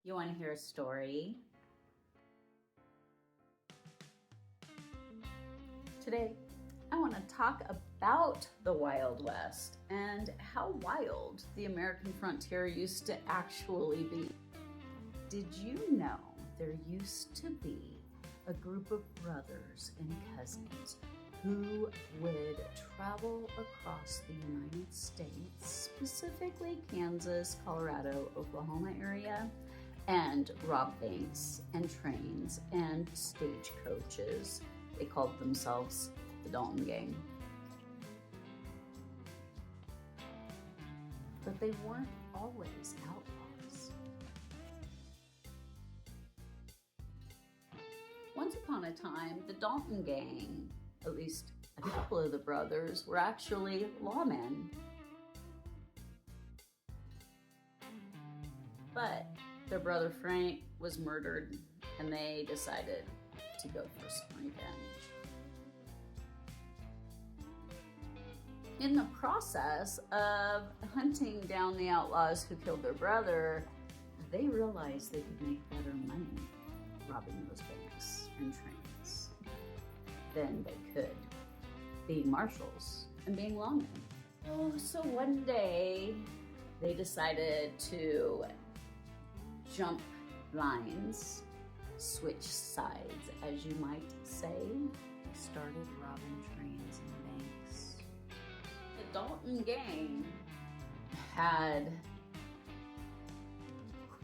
You want to hear a story? Today, I want to talk about the Wild West and how wild the American frontier used to actually be. Did you know there used to be a group of brothers and cousins who would travel across the United States, specifically Kansas, Colorado, Oklahoma area, and rob banks and trains and stagecoaches? They called themselves the Dalton Gang. But they weren't always outlaws. Once upon a time, the Dalton Gang, at least a couple of the brothers, were actually lawmen. But their brother Frank was murdered, and they decided to go for some revenge. In the process of hunting down the outlaws who killed their brother, they realized they could make better money robbing those banks and trains than they could being marshals and being lawmen. So one day they decided to jump lines, switch sides, as you might say. They started robbing trains and banks. The Dalton Gang had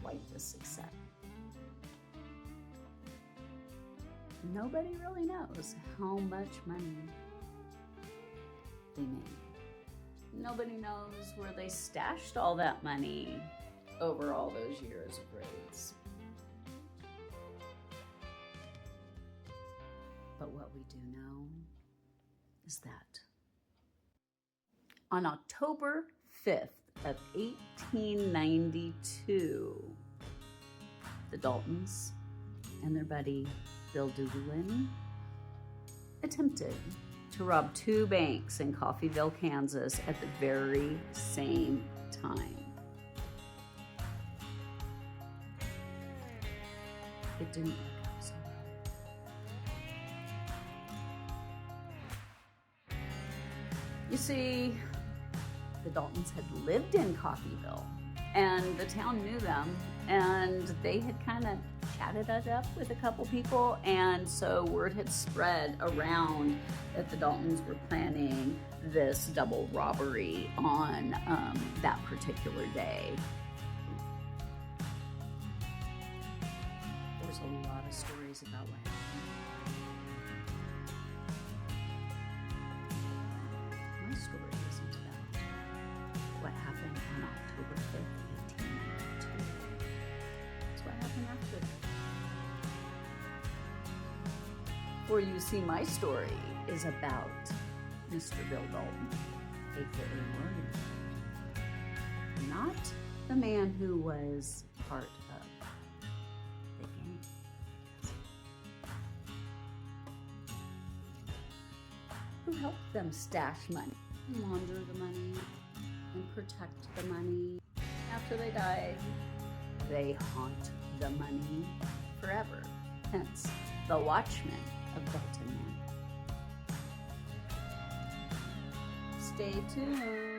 quite the success. Nobody really knows how much money they made. Nobody knows where they stashed all that money over all those years of raids. But what we do know is that on October 5th of 1892, the Daltons and their buddy Bill Dumoulin attempted to rob two banks in Coffeyville, Kansas at the very same time. It didn't work out so well. You see, the Daltons had lived in Coffeyville, and the town knew them, and they had kind of chatted it up with a couple people, and so word had spread around that the Daltons were planning this double robbery on that particular day. There's a lot of stories about what happened. My story isn't about what happened on October 5th, 1892. It's what happened after that. For you see, my story is about Mr. Bill Dalton, aka William, not the man who was part of the gang. Who helped them stash money, launder the money, and protect the money. After they died, they haunt the money forever. Hence, the Watchmen of Dalton Manor. Stay tuned.